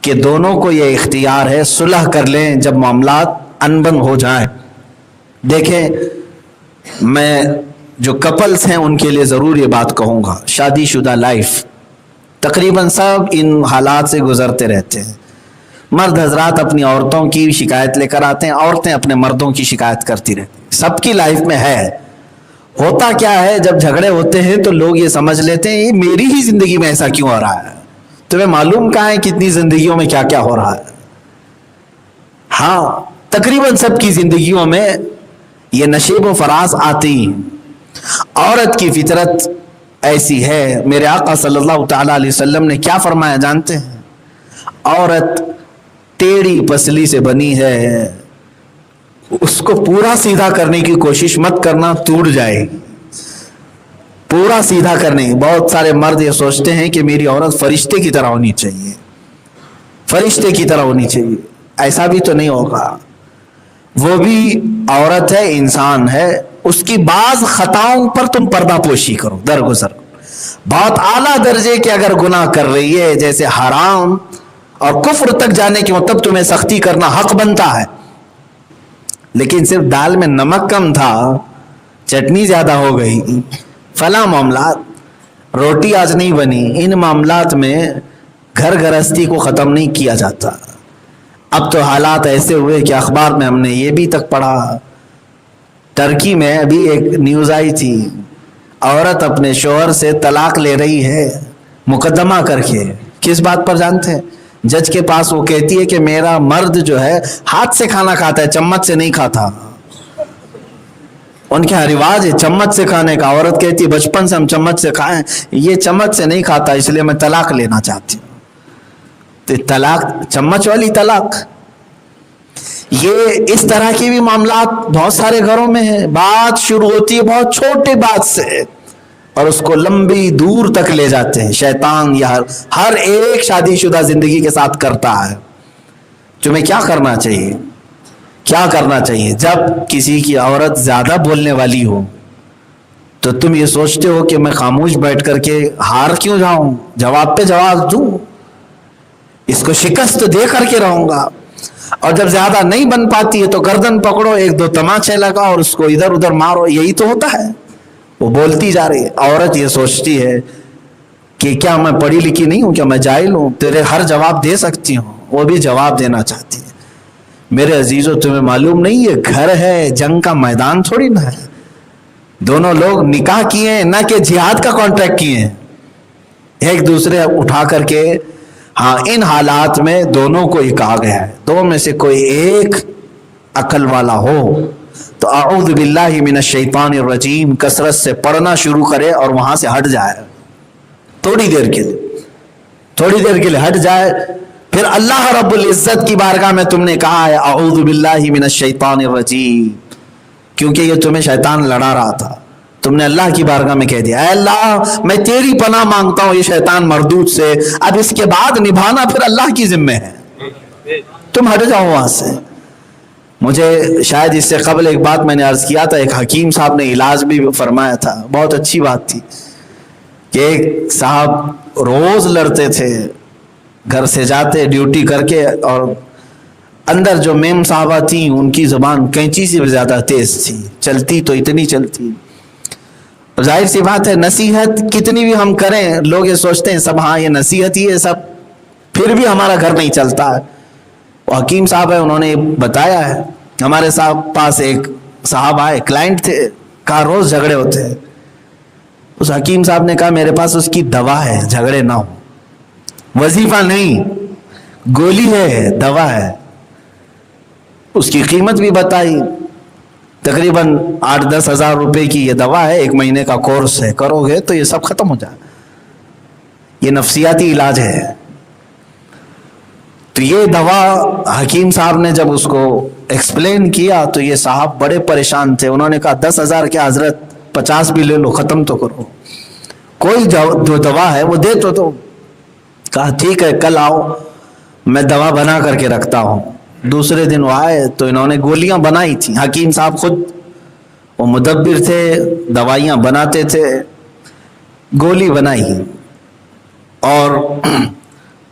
کہ دونوں کو یہ اختیار ہے صلح کر لیں جب معاملات انبن ہو جائیں. دیکھیں میں جو کپلز ہیں ان کے لیے ضرور یہ بات کہوں گا، شادی شدہ لائف تقریباً سب ان حالات سے گزرتے رہتے ہیں. مرد حضرات اپنی عورتوں کی شکایت لے کر آتے ہیں، عورتیں اپنے مردوں کی شکایت کرتی رہتی ہیں، سب کی لائف میں ہے. ہوتا کیا ہے جب جھگڑے ہوتے ہیں تو لوگ یہ سمجھ لیتے ہیں یہ میری ہی زندگی میں ایسا کیوں ہو رہا ہے. تمہیں معلوم کہاں ہے کتنی زندگیوں میں کیا کیا ہو رہا ہے. ہاں تقریباً سب کی زندگیوں میں یہ نشیب و فراز آتی ہیں. عورت کی فطرت ایسی ہے. میرے آقا صلی اللہ تعالی علیہ وسلم نے کیا فرمایا جانتے ہیں؟ عورت ٹیڑھی پسلی سے بنی ہے، اس کو پورا سیدھا کرنے کی کوشش مت کرنا، ٹوٹ جائے. پورا سیدھا کرنے. بہت سارے مرد یہ سوچتے ہیں کہ میری عورت فرشتے کی طرح ہونی چاہیے، فرشتے کی طرح ہونی چاہیے. ایسا بھی تو نہیں ہوگا. وہ بھی عورت ہے، انسان ہے، اس کی بعض خطاؤں پر تم پردہ پوشی کرو، درگزر. بہت اعلیٰ درجے کے اگر گناہ کر رہی ہے جیسے حرام اور کفر تک جانے کے تب تمہیں سختی کرنا حق بنتا ہے. لیکن صرف دال میں نمک کم تھا، چٹنی زیادہ ہو گئی، فلاں معاملات، روٹی آج نہیں بنی، ان معاملات میں گھر گرہستی کو ختم نہیں کیا جاتا. اب تو حالات ایسے ہوئے کہ اخبار میں ہم نے یہ بھی تک پڑھا، ترکی میں ابھی ایک نیوز آئی تھی، عورت اپنے شوہر سے طلاق لے رہی ہے مقدمہ کر کے. کس بات پر جانتے ہیں؟ جج کے پاس وہ کہتی ہے کہ میرا مرد جو ہے ہاتھ سے کھانا کھاتا ہے، چمچ سے نہیں کھاتا. ان کے رواج ہے چمچ سے کھانے کا. عورت کہتی ہے بچپن سے ہم چمچ سے کھائیں، یہ چمچ سے نہیں کھاتا اس لیے میں طلاق لینا چاہتی ہوں. تو طلاق، چمچ والی طلاق. یہ اس طرح کی بھی معاملات بہت سارے گھروں میں ہیں. بات شروع ہوتی ہے بہت چھوٹے بات سے اور اس کو لمبی دور تک لے جاتے ہیں. شیطان یہ ہر ایک شادی شدہ زندگی کے ساتھ کرتا ہے. تمہیں کیا کرنا چاہیے؟ کیا کرنا چاہیے؟ جب کسی کی عورت زیادہ بولنے والی ہو تو تم یہ سوچتے ہو کہ میں خاموش بیٹھ کر کے ہار کیوں جاؤں، جواب پہ جواب دوں، اس کو شکست دے کر کے رہوں گا. اور جب زیادہ نہیں بن پاتی ہے تو گردن پکڑو، ایک دو تماچے لگا اور اس کو ادھر ادھر مارو. یہی تو ہوتا ہے. وہ بولتی جا رہی ہے. عورت یہ سوچتی ہے کہ کیا میں پڑھی لکھی نہیں ہوں، کیا میں جاہل ہوں، تیرے ہر جواب دے سکتی ہوں. وہ بھی جواب دینا چاہتی ہے. میرے عزیزو تمہیں معلوم نہیں یہ گھر ہے، جنگ کا میدان تھوڑی نہ ہے. دونوں لوگ نکاح کیے ہیں نہ کہ جہاد کا کانٹریکٹ کیے ہیں. ایک دوسرے اٹھا کر کے، ہاں ان حالات میں دونوں کو ہی کہا گیا ہے دو میں سے کوئی ایک عقل والا ہو تو اعوذ باللہ من الشیطان الرجیم کثرت سے پڑھنا شروع کرے اور وہاں سے ہٹ جائے. تھوڑی دیر کے لیے ہٹ جائے. پھر اللہ رب العزت کی بارگاہ میں تم نے کہا ہے اعوذ باللہ من الشیطان الرجیم، کیونکہ یہ تمہیں شیطان لڑا رہا تھا. تم نے اللہ کی بارگاہ میں کہہ دیا اے اللہ میں تیری پناہ مانگتا ہوں یہ شیطان مردود سے. اب اس کے بعد نبھانا پھر اللہ کی ذمہ ہے. تم ہٹ جاؤ وہاں سے. مجھے شاید اس سے قبل ایک بات میں نے عرض کیا تھا، ایک حکیم صاحب نے علاج بھی فرمایا تھا، بہت اچھی بات تھی کہ ایک صاحب روز لڑتے تھے، گھر سے جاتے ڈیوٹی کر کے اور اندر جو میم صاحبہ تھیں ان کی زبان کینچی سے بھی زیادہ تیز تھی، چلتی تو اتنی چلتی. ظاہر سی بات ہے نصیحت کتنی بھی ہم کریں لوگ یہ سوچتے ہیں سب ہاں یہ نصیحت ہی ہے سب، پھر بھی ہمارا گھر نہیں چلتا ہے. وہ حکیم صاحب ہے، انہوں نے بتایا ہے. ہمارے پاس ایک صاحب آئے، کلائنٹ تھے، کہا روز جھگڑے ہوتے ہیں. اس حکیم صاحب نے کہا میرے پاس اس کی دوا ہے جھگڑے نہ ہو، وظیفہ نہیں، گولی ہے، دوا ہے. اس کی قیمت بھی بتائی، تقریباً 8-10 ہزار روپے کی یہ دوا ہے، 1 مہینے کا کورس ہے، کرو گے تو یہ سب ختم ہو جائے. یہ نفسیاتی علاج ہے. تو یہ دوا حکیم صاحب نے جب اس کو ایکسپلین کیا تو یہ صاحب بڑے پریشان تھے. انہوں نے کہا 10 ہزار کیا حضرت 50 بھی لے لو، ختم تو کرو. کوئی جو دوا ہے وہ دے تو. کہا ٹھیک ہے کل آؤ میں دوا بنا کر کے رکھتا ہوں. دوسرے دن وہ آئے تو انہوں نے گولیاں بنائی تھیں. حکیم صاحب خود وہ مدبر تھے، دوائیاں بناتے تھے. گولی بنائی اور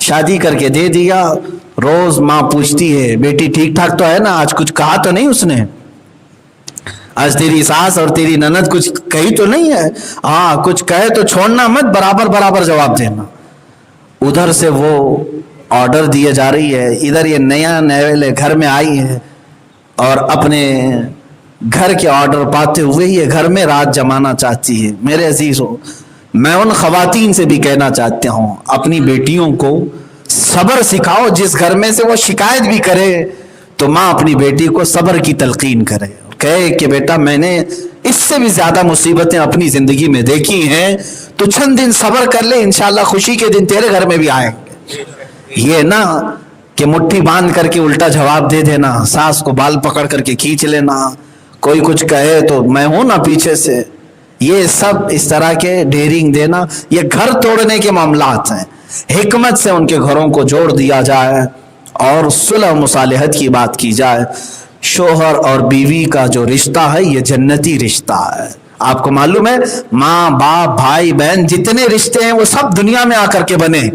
شادی کر کے دے دیا. روز ماں پوچھتی ہے بیٹی ٹھیک ٹھاک تو ہے نا, آج کچھ کہا تو نہیں اس نے, آج تیری ساس اور تیری نند کچھ کہی تو نہیں ہے؟ ہاں کچھ کہے تو چھوڑنا مت, برابر برابر جواب دینا. ادھر سے وہ آرڈر دیے جا رہی ہے, ادھر یہ نیا نئے گھر میں آئی ہے اور اپنے گھر کے آرڈر پاتے ہوئے یہ گھر میں رات جمانا چاہتی ہے. میرے عزیزو, میں ان خواتین سے بھی کہنا چاہتا ہوں اپنی بیٹیوں کو صبر سکھاؤ. جس گھر میں سے وہ شکایت بھی کرے تو ماں اپنی بیٹی کو صبر کی تلقین کرے, کہے کہ بیٹا میں نے اس سے بھی زیادہ مصیبتیں اپنی زندگی میں دیکھی ہیں, تو چند دن صبر کر لے, انشاءاللہ خوشی کے دن تیرے گھر میں بھی آئیں گے. یہ نہ کہ مٹھی باندھ کر کے الٹا جواب دے دینا, ساس کو بال پکڑ کر کے کھینچ لینا, کوئی کچھ کہے تو میں ہوں نا پیچھے سے, یہ سب اس طرح کے ڈیرنگ دینا, یہ گھر توڑنے کے معاملات ہیں. حکمت سے ان کے گھروں کو جوڑ دیا جائے اور صلح مصالحت کی بات کی جائے. شوہر اور بیوی کا جو رشتہ ہے یہ جنتی رشتہ ہے. آپ کو معلوم ہے ماں باپ بھائی بہن جتنے رشتے ہیں وہ سب دنیا میں آ کر کے بنے.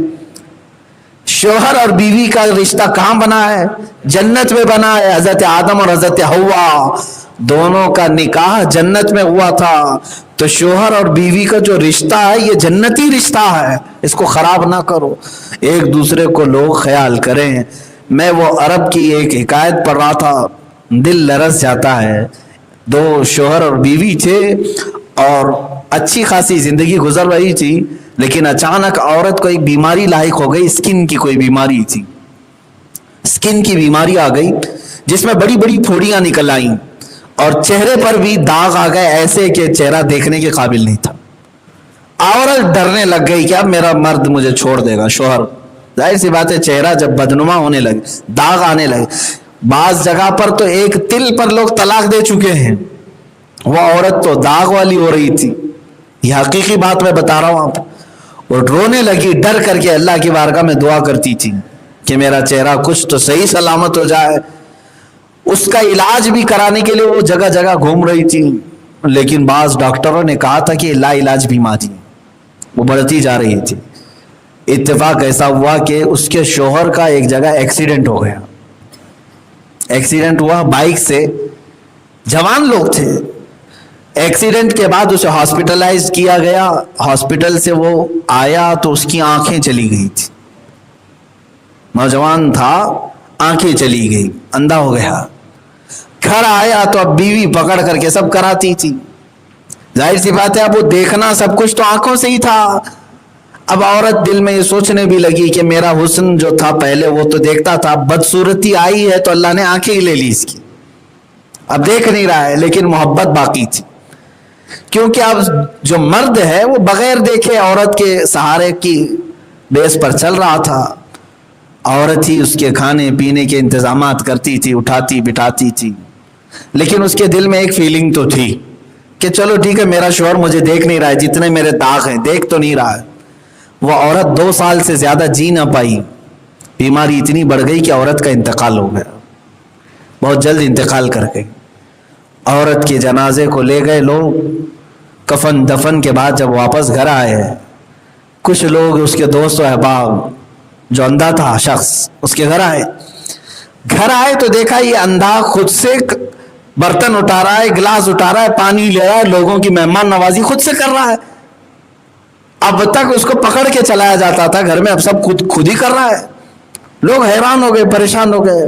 شوہر اور بیوی کا رشتہ کہاں بنا ہے؟ جنت میں بنا ہے. حضرت آدم اور حضرت حوا دونوں کا نکاح جنت میں ہوا تھا. تو شوہر اور بیوی کا جو رشتہ ہے یہ جنتی رشتہ ہے, اس کو خراب نہ کرو, ایک دوسرے کو لوگ خیال کریں. میں وہ عرب کی ایک حکایت پڑھ رہا تھا, دل لرز جاتا ہے. دو شوہر اور بیوی تھے اور اچھی خاصی زندگی گزر رہی تھی, لیکن اچانک عورت کو ایک بیماری لاحق ہو گئی, اسکن کی کوئی بیماری تھی. اسکن کی بیماری آ گئی جس میں بڑی بڑی پھوڑیاں نکل آئیں اور چہرے پر بھی داغ آ گئے ایسے کہ چہرہ دیکھنے کے قابل نہیں تھا. عورت ڈرنے لگ گئی کہ اب میرا مرد مجھے چھوڑ دے گا. شوہر ظاہر سی بات ہے چہرہ جب بدنما ہونے لگے, داغ آنے لگے, بعض جگہ پر تو ایک تل پر لوگ طلاق دے چکے ہیں, وہ عورت تو داغ والی ہو رہی تھی. یہ حقیقی بات میں بتا رہا ہوں آپ. وہ رونے لگی, ڈر کر کے اللہ کی بارگاہ میں دعا کرتی تھی کہ میرا چہرہ کچھ تو صحیح سلامت ہو جائے. اس کا علاج بھی کرانے کے لیے وہ جگہ جگہ گھوم رہی تھی, لیکن بعض ڈاکٹروں نے کہا تھا کہ لا علاج بیماری وہ بڑھتی جا رہی تھی. اتفاق ایسا ہوا کہ اس کے شوہر کا ایک جگہ ایکسیڈنٹ ہو گیا. ایکسیڈنٹ ہوا بائک سے, جوان لوگ تھے. ایکسیڈنٹ کے بعد اسے ہاسپٹلائز کیا گیا. ہاسپٹل سے وہ آیا تو اس کی آنکھیں چلی گئی تھی. نوجوان تھا, آنکھیں چلی گئی, اندھا ہو گیا. گھر آیا تو اب بیوی پکڑ کر کے سب کراتی تھی. ظاہر سی بات ہے اب وہ دیکھنا سب کچھ تو آنکھوں سے ہی تھا. اب عورت دل میں یہ سوچنے بھی لگی کہ میرا حسن جو تھا پہلے وہ تو دیکھتا تھا, بدصورتی آئی ہے تو اللہ نے آنکھیں ہی لے لی اس کی, اب دیکھ نہیں رہا ہے, لیکن محبت باقی تھی. کیونکہ اب جو مرد ہے وہ بغیر دیکھے عورت کے سہارے کی بیس پر چل رہا تھا. عورت ہی اس کے کھانے پینے کے انتظامات کرتی تھی, اٹھاتی بٹھاتی تھی. لیکن اس کے دل میں ایک فیلنگ تو تھی کہ چلو ٹھیک ہے میرا شوہر مجھے دیکھ نہیں رہا ہے, جتنے میرے داغ ہیں دیکھ تو نہیں رہا ہے. وہ عورت 2 سال سے زیادہ جی نہ پائی. بیماری اتنی بڑھ گئی کہ عورت کا انتقال ہو گیا, بہت جلد انتقال کر گئی. عورت کے جنازے کو لے گئے لوگ. کفن دفن کے بعد جب واپس گھر آئے, کچھ لوگ اس کے دوست و احباب جو اندھا تھا شخص اس کے گھر آئے. گھر آئے تو دیکھا یہ اندھا خود سے برتن اٹھا رہا ہے, گلاس اٹھا رہا ہے, پانی لے رہا ہے, لوگوں کی مہمان نوازی خود سے کر رہا ہے. اب تک اس کو پکڑ کے چلایا جاتا تھا گھر میں, اب سب خود ہی کر رہا ہے. لوگ حیران ہو گئے, پریشان ہو گئے.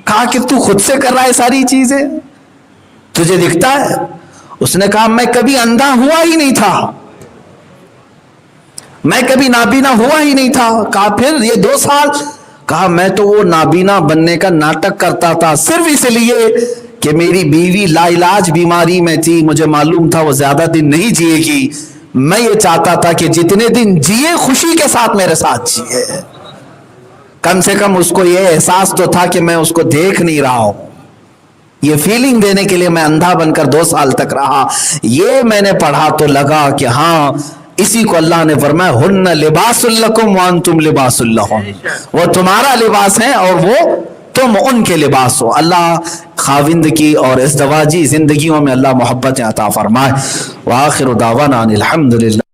کہا کہ تو خود سے کر رہا ہے ساری چیزیں, تجھے دکھتا ہے؟ اس نے کہا میں کبھی اندھا ہوا ہی نہیں تھا, میں کبھی نابینا ہوا ہی نہیں تھا. کہا پھر یہ 2 سال؟ کہا میں تو وہ نابینا بننے کا ناٹک کرتا تھا صرف اس لیے کہ میری بیوی لا علاج بیماری میں تھی, مجھے معلوم تھا وہ زیادہ دن نہیں جیے گی. میں یہ چاہتا تھا کہ جتنے دن جیے خوشی کے ساتھ میرے ساتھ جیے. کم سے کم اس کو یہ احساس تو تھا کہ میں اس کو دیکھ نہیں رہا ہوں. یہ فیلنگ دینے کے لیے میں اندھا بن کر 2 سال تک رہا. یہ میں نے پڑھا تو لگا کہ ہاں اسی کو اللہ نے فرمایا ہن لباس لکم وانتم لباس لہم, وہ تمہارا لباس ہے اور وہ تم ان کے لباس ہو. اللہ خاوند کی اور ازدواجی زندگیوں میں اللہ محبت عطا فرمائے. وآخر دعوانا ان الحمدللہ.